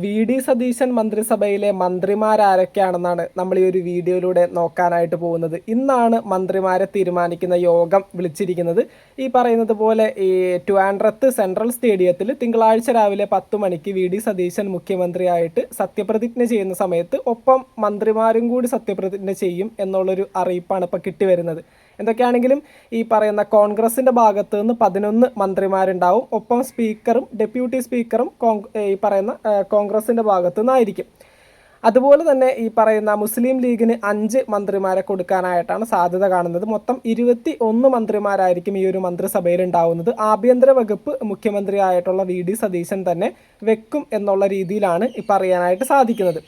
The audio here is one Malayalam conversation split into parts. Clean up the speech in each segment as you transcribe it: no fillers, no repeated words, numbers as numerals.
വി.ഡി. സതീശൻ മന്ത്രിസഭയിലെ മന്ത്രിമാരാരൊക്കെയാണെന്നാണ് നമ്മൾ ഈ ഒരു വീഡിയോയിലൂടെ നോക്കാനായിട്ട് പോകുന്നത്. ഇന്നാണ് മന്ത്രിമാരെ തീരുമാനിക്കുന്ന യോഗം വിളിച്ചിരിക്കുന്നത്. ഈ പറയുന്നത് പോലെ ഈ ട്രിവാൻഡ്രത്ത് സെൻട്രൽ സ്റ്റേഡിയത്തിൽ തിങ്കളാഴ്ച രാവിലെ 10 മണിക്ക് വി.ഡി. സതീശൻ മുഖ്യമന്ത്രിയായിട്ട് സത്യപ്രതിജ്ഞ ചെയ്യുന്ന സമയത്ത് ഒപ്പം മന്ത്രിമാരും കൂടി സത്യപ്രതിജ്ഞ ചെയ്യും എന്നുള്ളൊരു അറിയിപ്പാണ് ഇപ്പോൾ കിട്ടിവരുന്നത്. എന്തൊക്കെയാണെങ്കിലും ഈ പറയുന്ന കോൺഗ്രസിൻ്റെ ഭാഗത്ത് നിന്ന് 11 മന്ത്രിമാരുണ്ടാവും. ഒപ്പം സ്പീക്കറും ഡെപ്യൂട്ടി സ്പീക്കറും ഈ പറയുന്ന കോൺഗ്രസിൻ്റെ ഭാഗത്തു നിന്നായിരിക്കും. അതുപോലെ തന്നെ ഈ പറയുന്ന മുസ്ലിം ലീഗിന് 5 മന്ത്രിമാരെ കൊടുക്കാനായിട്ടാണ് സാധ്യത കാണുന്നത്. മൊത്തം 21 മന്ത്രിമാരായിരിക്കും ഈ ഒരു മന്ത്രിസഭയിൽ ഉണ്ടാവുന്നത്. ആഭ്യന്തര വകുപ്പ് മുഖ്യമന്ത്രിയായിട്ടുള്ള വി.ഡി. സതീശൻ തന്നെ വെക്കും എന്നുള്ള രീതിയിലാണ് ഇപ്പോൾ അറിയാനായിട്ട് സാധിക്കുന്നത്.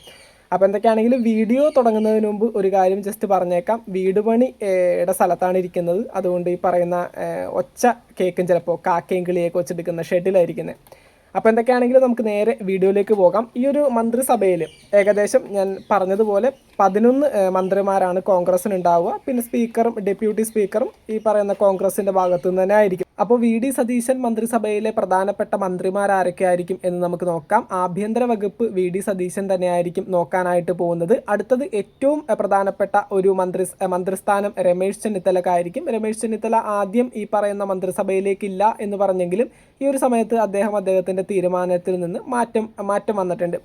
അപ്പോൾ എന്തൊക്കെയാണെങ്കിലും വീഡിയോ തുടങ്ങുന്നതിന് മുമ്പ് ഒരു കാര്യം ജസ്റ്റ് പറഞ്ഞേക്കാം. വീട് പണിയുടെ സ്ഥലത്താണ് ഇരിക്കുന്നത്. അതുകൊണ്ട് ഈ പറയുന്ന ഒച്ച കേക്കും ചിലപ്പോൾ കാക്കയും കിളിയൊക്കെ വെച്ചെടുക്കുന്ന ഷെഡിലായിരിക്കുന്നത്. അപ്പോൾ എന്തൊക്കെയാണെങ്കിലും നമുക്ക് നേരെ വീഡിയോയിലേക്ക് പോകാം. ഈ ഒരു മന്ത്രിസഭയിൽ ഏകദേശം ഞാൻ പറഞ്ഞതുപോലെ 11 മന്ത്രിമാരാണ് കോൺഗ്രസിന് ഉണ്ടാവുക. പിന്നെ സ്പീക്കറും ഡെപ്യൂട്ടി സ്പീക്കറും ഈ പറയുന്ന കോൺഗ്രസിൻ്റെ ഭാഗത്തു നിന്ന് തന്നെ ആയിരിക്കും. അപ്പോൾ വി.ഡി. സതീശൻ മന്ത്രിസഭയിലെ പ്രധാനപ്പെട്ട മന്ത്രിമാരാരൊക്കെ ആയിരിക്കും എന്ന് നമുക്ക് നോക്കാം. ആഭ്യന്തര വകുപ്പ് വി.ഡി. സതീശൻ തന്നെയായിരിക്കും നോക്കാനായിട്ട് പോകുന്നത്. അടുത്തത് ഏറ്റവും പ്രധാനപ്പെട്ട ഒരു മന്ത്രിസ്ഥാനം രമേശ് ചെന്നിത്തലക്കായിരിക്കും. രമേശ് ചെന്നിത്തല ആദ്യം ഈ പറയുന്ന മന്ത്രിസഭയിലേക്കില്ല എന്ന് പറഞ്ഞെങ്കിലും ഈ ഒരു സമയത്ത് അദ്ദേഹത്തിൻ്റെ തീരുമാനത്തിൽ നിന്ന് മാറ്റം വന്നിട്ടുണ്ട്.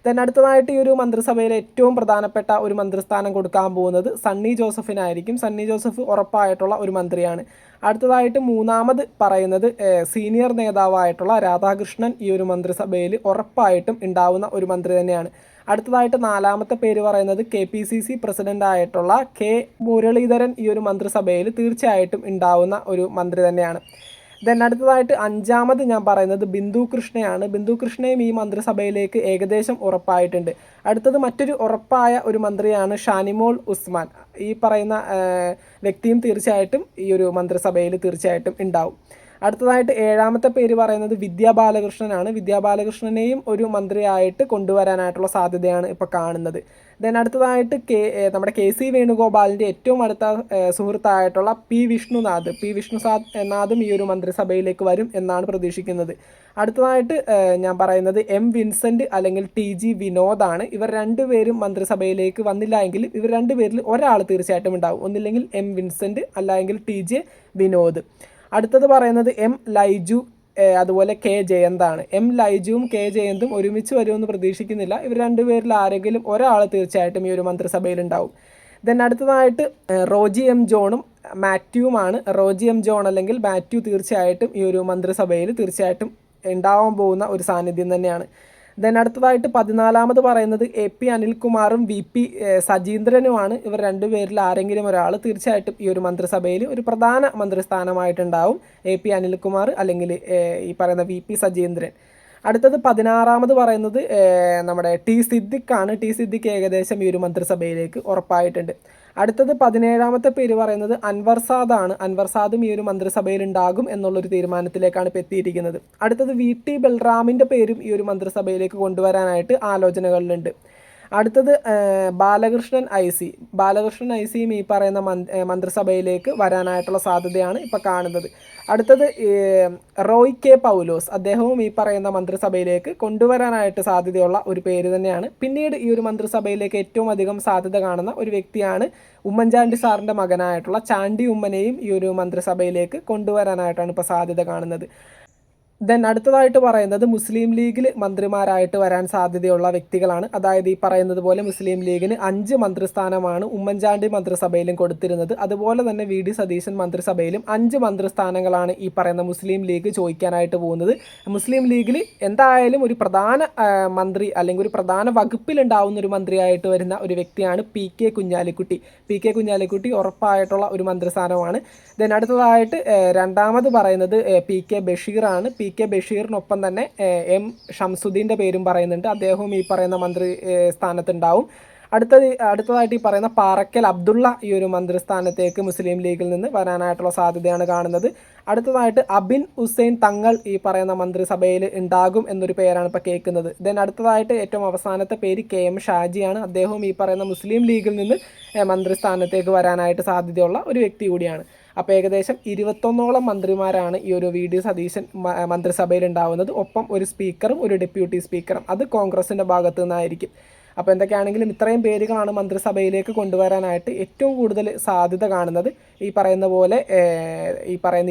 ദെൻ അടുത്തതായിട്ട് ഈ ഒരു മന്ത്രിസഭയിലെ ഏറ്റവും പ്രധാനപ്പെട്ട ഒരു മന്ത്രിസ്ഥാനം കൊടുക്കാൻ പോകുന്നത് സണ്ണി ജോസഫിനായിരിക്കും. സണ്ണി ജോസഫ് ഉറപ്പായിട്ടുള്ള ഒരു മന്ത്രിയാണ്. അടുത്തതായിട്ട് മൂന്നാമത് പറയുന്നത് സീനിയർ നേതാവായിട്ടുള്ള രാധാകൃഷ്ണൻ ഈ ഒരു മന്ത്രിസഭയിൽ ഉറപ്പായിട്ടും ഉണ്ടാവുന്ന ഒരു മന്ത്രി തന്നെയാണ്. അടുത്തതായിട്ട് നാലാമത്തെ പേര് പറയുന്നത് KPCC പ്രസിഡൻ്റായിട്ടുള്ള കെ മുരളീധരൻ ഈ ഒരു മന്ത്രിസഭയിൽ തീർച്ചയായിട്ടും ഉണ്ടാവുന്ന ഒരു മന്ത്രി തന്നെയാണ്. ദെൻ അടുത്തതായിട്ട് അഞ്ചാമത് ഞാൻ പറയുന്നത് ബിന്ദു കൃഷ്ണയാണ്. ബിന്ദു കൃഷ്ണയും ഈ മന്ത്രിസഭയിലേക്ക് ഏകദേശം ഉറപ്പായിട്ടുണ്ട്. അടുത്തത് മറ്റൊരു ഉറപ്പായ ഒരു മന്ത്രിയാണ് ഷാനിമോൾ ഉസ്മാൻ. ഈ പറയുന്ന വ്യക്തിയും തീർച്ചയായിട്ടും ഈ ഒരു മന്ത്രിസഭയിൽ തീർച്ചയായിട്ടും ഉണ്ടാവും. അടുത്തതായിട്ട് ഏഴാമത്തെ പേര് പറയുന്നത് വിദ്യാ ബാലകൃഷ്ണനാണ്. വിദ്യാ ബാലകൃഷ്ണനെയും ഒരു മന്ത്രിയായിട്ട് കൊണ്ടുവരാനായിട്ടുള്ള സാധ്യതയാണ് ഇപ്പോൾ കാണുന്നത്. ദെൻ അടുത്തതായിട്ട് നമ്മുടെ KC വേണുഗോപാലിൻ്റെ ഏറ്റവും അടുത്ത സുഹൃത്തായിട്ടുള്ള പി വിഷ്ണുനാഥും ഈ ഒരു മന്ത്രിസഭയിലേക്ക് വരും എന്നാണ് പ്രതീക്ഷിക്കുന്നത്. അടുത്തതായിട്ട് ഞാൻ പറയുന്നത് വിൻസെൻ്റ് അല്ലെങ്കിൽ TG വിനോദാണ്. ഇവർ രണ്ടുപേരും മന്ത്രിസഭയിലേക്ക് വന്നില്ല എങ്കിൽ ഇവർ രണ്ടുപേരിൽ ഒരാൾ തീർച്ചയായിട്ടും ഉണ്ടാവും. ഒന്നില്ലെങ്കിൽ വിൻസെൻ്റ് അല്ലെങ്കിൽ TJ വിനോദ്. അടുത്തത് പറയുന്നത് ലൈജു അതുപോലെ K ജയന്താണ്. ലൈജുവും K ജയന്തും ഒരുമിച്ച് വരുമെന്ന് പ്രതീക്ഷിക്കുന്നില്ല. ഇവർ രണ്ടുപേരിൽ ആരെങ്കിലും ഒരാൾ തീർച്ചയായിട്ടും ഈ ഒരു മന്ത്രിസഭയിൽ ഉണ്ടാവും. ദെൻ അടുത്തതായിട്ട് റോജി ജോണും മാത്യുവുമാണ്. റോജി ജോൺ അല്ലെങ്കിൽ മാത്യു തീർച്ചയായിട്ടും ഈ ഒരു മന്ത്രിസഭയിൽ തീർച്ചയായിട്ടും ഉണ്ടാവാൻ പോകുന്ന ഒരു സാന്നിധ്യം തന്നെയാണ്. ദെൻ അടുത്തതായിട്ട് 14ാമത് പറയുന്നത് AP അനിൽകുമാറും VP സജീന്ദ്രനുമാണ്. ഇവർ രണ്ടുപേരിൽ ആരെങ്കിലും ഒരാൾ തീർച്ചയായിട്ടും ഈ ഒരു മന്ത്രിസഭയിൽ ഒരു പ്രധാന മന്ത്രിസ്ഥാനമായിട്ടുണ്ടാവും. AP അനിൽകുമാർ അല്ലെങ്കിൽ ഈ പറയുന്ന VP സജീന്ദ്രൻ. അടുത്തത് 16ാമത് പറയുന്നത് നമ്മുടെ സിദ്ദിഖാണ്. സിദ്ദിഖ് ഏകദേശം ഈ ഒരു മന്ത്രിസഭയിലേക്ക് ഉറപ്പായിട്ടുണ്ട്. അടുത്തത് 17ാമത്തെ പേര് പറയുന്നത് അൻവർ സാദാണ്. അൻവർ സാദും ഈ ഒരു മന്ത്രിസഭയിൽ ഉണ്ടാകും എന്നുള്ളൊരു തീരുമാനത്തിലേക്കാണ് ഇപ്പോൾ എത്തിയിരിക്കുന്നത്. അടുത്തത് VT ബൽറാമിൻ്റെ പേരും ഈ ഒരു മന്ത്രിസഭയിലേക്ക് കൊണ്ടുവരാനായിട്ട് ആലോചനകളിലുണ്ട്. അടുത്തത് ബാലകൃഷ്ണൻ IC ഈ പറയുന്ന മന്ത്രിസഭയിലേക്ക് വരാനായിട്ടുള്ള സാധ്യതയാണ് ഇപ്പോൾ കാണുന്നത്. അടുത്തത് റോയ് K പൗലോസ്, അദ്ദേഹവും ഈ പറയുന്ന മന്ത്രിസഭയിലേക്ക് കൊണ്ടുവരാനായിട്ട് സാധ്യതയുള്ള ഒരു പേര് തന്നെയാണ്. പിന്നീട് ഈ ഒരു മന്ത്രിസഭയിലേക്ക് ഏറ്റവും അധികം സാധ്യത കാണുന്ന ഒരു വ്യക്തിയാണ് ഉമ്മൻചാണ്ടി സാറിൻ്റെ മകനായിട്ടുള്ള ചാണ്ടി ഉമ്മനെയും ഈ ഒരു മന്ത്രിസഭയിലേക്ക് കൊണ്ടുവരാനായിട്ടാണ് ഇപ്പോൾ സാധ്യത കാണുന്നത്. ദെൻ അടുത്തതായിട്ട് പറയുന്നത് മുസ്ലിം ലീഗിൽ മന്ത്രിമാരായിട്ട് വരാൻ സാധ്യതയുള്ള വ്യക്തികളാണ്. അതായത് ഈ പറയുന്നത് പോലെ മുസ്ലിം ലീഗിന് 5 മന്ത്രിസ്ഥാനമാണ് ഉമ്മൻചാണ്ടി മന്ത്രിസഭയിലും കൊടുത്തിരുന്നത്. അതുപോലെ തന്നെ വി.ഡി. സതീശൻ മന്ത്രിസഭയിലും 5 മന്ത്രിസ്ഥാനങ്ങളാണ് ഈ പറയുന്ന മുസ്ലിം ലീഗ് ചോദിക്കാനായിട്ട് പോകുന്നത്. മുസ്ലിം ലീഗിൽ എന്തായാലും ഒരു പ്രധാന മന്ത്രി അല്ലെങ്കിൽ ഒരു പ്രധാന വകുപ്പിലുണ്ടാവുന്ന ഒരു മന്ത്രിയായിട്ട് വരുന്ന ഒരു വ്യക്തിയാണ് PK കുഞ്ഞാലിക്കുട്ടി ഉറപ്പായിട്ടുള്ള ഒരു മന്ത്രിസ്ഥാനമാണ്. ദെൻ അടുത്തതായിട്ട് രണ്ടാമത് പറയുന്നത് PK ബഷീറാണ്. PK ബഷീറിനൊപ്പം തന്നെ ഷംസുദ്ദീൻ്റെ പേരും പറയുന്നുണ്ട്. അദ്ദേഹവും ഈ പറയുന്ന മന്ത്രി സ്ഥാനത്തുണ്ടാവും. അടുത്തതായിട്ട് ഈ പറയുന്ന പാറക്കൽ അബ്ദുള്ള ഈ ഒരു മന്ത്രിസ്ഥാനത്തേക്ക് മുസ്ലിം ലീഗിൽ നിന്ന് വരാനായിട്ടുള്ള സാധ്യതയാണ് കാണുന്നത്. അടുത്തതായിട്ട് അബിൻ ഹുസൈൻ തങ്ങൾ ഈ പറയുന്ന മന്ത്രിസഭയിൽ ഉണ്ടാകും എന്നൊരു പേരാണ് ഇപ്പോൾ കേൾക്കുന്നത്. ദെൻ അടുത്തതായിട്ട് ഏറ്റവും അവസാനത്തെ പേര് KM ഷാജിയാണ്. അദ്ദേഹവും ഈ പറയുന്ന മുസ്ലിം ലീഗിൽ നിന്ന് മന്ത്രിസ്ഥാനത്തേക്ക് വരാനായിട്ട് സാധ്യതയുള്ള ഒരു വ്യക്തി കൂടിയാണ്. അപ്പോൾ ഏകദേശം 21ഓളം മന്ത്രിമാരാണ് ഈ ഒരു വി ഡി സതീശൻ മന്ത്രിസഭയിൽ ഉണ്ടാവുന്നത്. ഒപ്പം ഒരു സ്പീക്കറും ഒരു ഡെപ്യൂട്ടി സ്പീക്കറും, അത് കോൺഗ്രസിൻ്റെ ഭാഗത്തു നിന്നായിരിക്കും. അപ്പോൾ എന്തൊക്കെയാണെങ്കിലും ഇത്രയും പേരുകളാണ് മന്ത്രിസഭയിലേക്ക് കൊണ്ടുവരാനായിട്ട് ഏറ്റവും കൂടുതൽ സാധ്യത കാണുന്നത്. ഈ പറയുന്ന പോലെ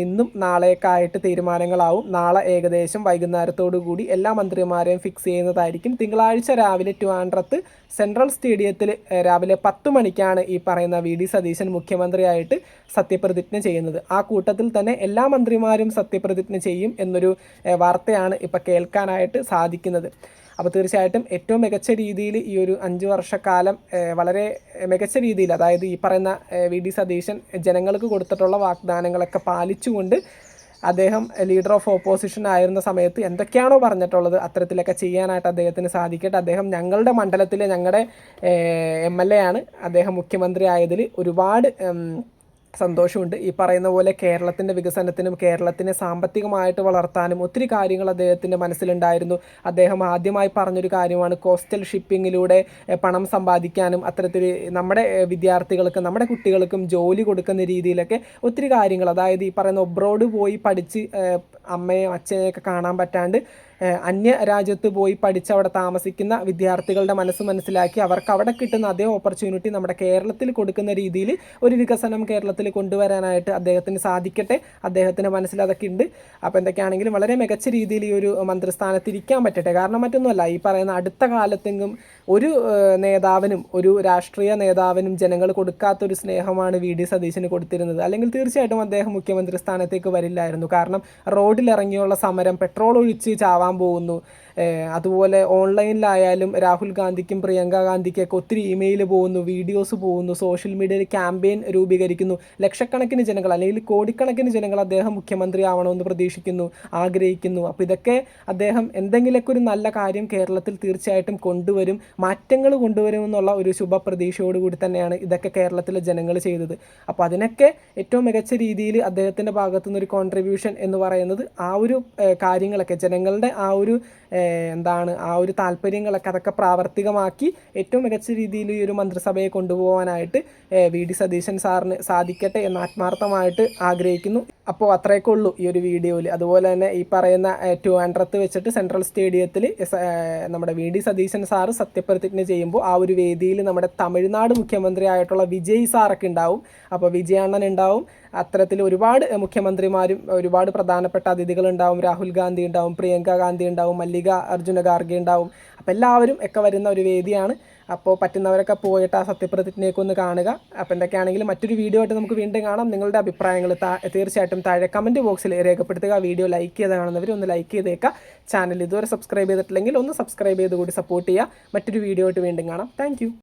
ഇന്നും നാളെയൊക്കെ തീരുമാനങ്ങളാവും. നാളെ ഏകദേശം വൈകുന്നേരത്തോടു കൂടി എല്ലാ മന്ത്രിമാരെയും ഫിക്സ് ചെയ്യുന്നതായിരിക്കും. തിങ്കളാഴ്ച രാവിലെ ട്രിവാൻഡ്രത്ത് സെൻട്രൽ സ്റ്റേഡിയത്തിൽ രാവിലെ 10 മണിക്കാണ് ഈ പറയുന്ന വി ഡി സതീശൻ മുഖ്യമന്ത്രിയായിട്ട് സത്യപ്രതിജ്ഞ ചെയ്യുന്നത്. ആ കൂട്ടത്തിൽ തന്നെ എല്ലാ മന്ത്രിമാരും സത്യപ്രതിജ്ഞ ചെയ്യും എന്നൊരു വാർത്തയാണ് ഇപ്പോൾ കേൾക്കാനായിട്ട് സാധിക്കുന്നത്. അപ്പോൾ തീർച്ചയായിട്ടും ഏറ്റവും മികച്ച രീതിയിൽ ഈ ഒരു 5 വർഷക്കാലം വളരെ മികച്ച രീതിയിൽ, അതായത് ഈ പറയുന്ന വി ഡി സതീശൻ ജനങ്ങൾക്ക് കൊടുത്തിട്ടുള്ള വാഗ്ദാനങ്ങളൊക്കെ പാലിച്ചുകൊണ്ട് അദ്ദേഹം ലീഡർ ഓഫ് ഓപ്പോസിഷൻ ആയിരുന്ന സമയത്ത് എന്തൊക്കെയാണോ പറഞ്ഞിട്ടുള്ളത് അത്തരത്തിലൊക്കെ ചെയ്യാനായിട്ട് അദ്ദേഹത്തിന് സാധിക്കട്ടെ. അദ്ദേഹം ഞങ്ങളുടെ മണ്ഡലത്തിലെ ഞങ്ങളുടെ MLA ആണ്. അദ്ദേഹം മുഖ്യമന്ത്രി ആയതിൽ ഒരുപാട് സന്തോഷമുണ്ട്. ഈ പറയുന്ന പോലെ കേരളത്തിൻ്റെ വികസനത്തിനും കേരളത്തിനെ സാമ്പത്തികമായിട്ട് വളർത്താനും ഒത്തിരി കാര്യങ്ങൾ അദ്ദേഹത്തിൻ്റെ മനസ്സിലുണ്ടായിരുന്നു. അദ്ദേഹം ആദ്യമായി പറഞ്ഞൊരു കാര്യമാണ് കോസ്റ്റൽ ഷിപ്പിങ്ങിലൂടെ പണം സമ്പാദിക്കാനും അത്തരത്തിൽ നമ്മുടെ വിദ്യാർത്ഥികൾക്കും നമ്മുടെ കുട്ടികൾക്കും ജോലി കൊടുക്കുന്ന രീതിയിലൊക്കെ ഒത്തിരി കാര്യങ്ങൾ, അതായത് ഈ പറയുന്ന ഒബ്രോഡ് പോയി പഠിച്ച് അമ്മയും അച്ഛനെയൊക്കെ കാണാൻ പറ്റാണ്ട് അന്യ രാജ്യത്ത് പോയി പഠിച്ച് അവിടെ താമസിക്കുന്ന വിദ്യാർത്ഥികളുടെ മനസ്സ് മനസ്സിലാക്കി അവർക്ക് അവിടെ കിട്ടുന്ന അതേ ഓപ്പർച്യൂണിറ്റി നമ്മുടെ കേരളത്തിൽ കൊടുക്കുന്ന രീതിയിൽ ഒരു വികസനം കേരളത്തിൽ കൊണ്ടുവരാനായിട്ട് അദ്ദേഹത്തിന് സാധിക്കട്ടെ. അദ്ദേഹത്തിൻ്റെ മനസ്സിൽ അതൊക്കെ ഉണ്ട്. അപ്പോൾ എന്തൊക്കെയാണെങ്കിലും വളരെ മികച്ച രീതിയിൽ ഈ ഒരു മന്ത്രിസ്ഥാനത്ത് ഇരിക്കാൻ പറ്റട്ടെ. കാരണം മറ്റൊന്നുമല്ല, ഈ പറയുന്ന അടുത്ത കാലത്തെങ്കിലും ഒരു നേതാവിനും ഒരു രാഷ്ട്രീയ നേതാവിനും ജനങ്ങൾ കൊടുക്കാത്തൊരു സ്നേഹമാണ് വി ഡി സതീശന് കൊടുത്തിരുന്നത്. അല്ലെങ്കിൽ തീർച്ചയായിട്ടും അദ്ദേഹം മുഖ്യമന്ത്രി സ്ഥാനത്തേക്ക് വരില്ലായിരുന്നു. കാരണം റോഡിലിറങ്ങിയുള്ള സമരം, പെട്രോൾ ഒഴിച്ച് ചാവാൻ പോകുന്നു, അതുപോലെ ഓൺലൈനിലായാലും രാഹുൽ ഗാന്ധിക്കും പ്രിയങ്ക ഗാന്ധിക്കൊക്കെ ഒത്തിരി ഇമെയിൽ പോകുന്നു, വീഡിയോസ് പോകുന്നു, സോഷ്യൽ മീഡിയയിൽ ക്യാമ്പയിൻ രൂപീകരിക്കുന്നു. ലക്ഷക്കണക്കിന് ജനങ്ങൾ അല്ലെങ്കിൽ കോടിക്കണക്കിന് ജനങ്ങൾ അദ്ദേഹം മുഖ്യമന്ത്രി ആവണമെന്ന് പ്രതീക്ഷിക്കുന്നു, ആഗ്രഹിക്കുന്നു. അപ്പോൾ ഇതൊക്കെ അദ്ദേഹം എന്തെങ്കിലുമൊക്കെ ഒരു നല്ല കാര്യം കേരളത്തിൽ തീർച്ചയായിട്ടും കൊണ്ടുവരും, മാറ്റങ്ങൾ കൊണ്ടുവരുമെന്നുള്ള ഒരു ശുഭപ്രതീക്ഷയോടുകൂടി തന്നെയാണ് ഇതൊക്കെ കേരളത്തിലെ ജനങ്ങൾ ചെയ്തത്. അപ്പോൾ അതിനൊക്കെ ഏറ്റവും മികച്ച രീതിയിൽ അദ്ദേഹത്തിൻ്റെ ഭാഗത്തു നിന്നൊരു കോൺട്രിബ്യൂഷൻ എന്ന് പറയുന്നത് ആ ഒരു കാര്യങ്ങളൊക്കെ ജനങ്ങളുടെ ആ ഒരു ആ ഒരു താല്പര്യങ്ങളൊക്കെ അതൊക്കെ പ്രാവർത്തികമാക്കി ഏറ്റവും മികച്ച രീതിയിൽ ഈ ഒരു മന്ത്രിസഭയെ കൊണ്ടുപോകാനായിട്ട് വി ഡി സതീശൻ സാറിന് സാധിക്കട്ടെ എന്ന് ആത്മാർത്ഥമായിട്ട് ആഗ്രഹിക്കുന്നു. അപ്പോൾ അത്രയൊക്കെ ഉള്ളൂ ഈ ഒരു വീഡിയോയിൽ. അതുപോലെ തന്നെ ഈ പറയുന്ന ട്രിവാൻഡ്രത്ത് വെച്ചിട്ട് സെൻട്രൽ സ്റ്റേഡിയത്തിൽ നമ്മുടെ വി ഡി സതീശൻ സാറ് സത്യപ്രതിജ്ഞ ചെയ്യുമ്പോൾ ആ ഒരു വേദിയിൽ നമ്മുടെ തമിഴ്നാട് മുഖ്യമന്ത്രി ആയിട്ടുള്ള വിജയ് സാറൊക്കെ ഉണ്ടാവും. അപ്പോൾ വിജയണ്ണൻ ഉണ്ടാവും. അത്തരത്തിൽ ഒരുപാട് മുഖ്യമന്ത്രിമാരും ഒരുപാട് പ്രധാനപ്പെട്ട അതിഥികളുണ്ടാവും. രാഹുൽ ഗാന്ധി ഉണ്ടാവും, പ്രിയങ്ക ഗാന്ധി ഉണ്ടാവും, മല്ലിക അർജുന ഖാർഗെ ഉണ്ടാവും. അപ്പോൾ എല്ലാവരും ഒക്കെ വരുന്ന ഒരു വേദിയാണ്. അപ്പോൾ പറ്റുന്നവരൊക്കെ പോയിട്ട് ആ സത്യപ്രതിജ്ഞയൊക്കെ ഒന്ന് കാണുക. അപ്പോൾ എന്തൊക്കെയാണെങ്കിലും മറ്റൊരു വീഡിയോ ആയിട്ട് നമുക്ക് വീണ്ടും കാണാം. നിങ്ങളുടെ അഭിപ്രായങ്ങൾ തീർച്ചയായിട്ടും താഴെ കമൻറ്റ് ബോക്സിൽ രേഖപ്പെടുത്തുക. വീഡിയോ ലൈക്ക് ചെയ്ത് കാണുന്നവർ ഒന്ന് ലൈക്ക് ചെയ്തേക്കുക. ചാനൽ ഇതുവരെ സബ്സ്ക്രൈബ് ചെയ്തിട്ടില്ലെങ്കിൽ ഒന്ന് സബ്സ്ക്രൈബ് ചെയ്ത് കൂടി സപ്പോർട്ട് ചെയ്യുക. മറ്റൊരു വീഡിയോ ആയിട്ട് വീണ്ടും കാണാം. താങ്ക്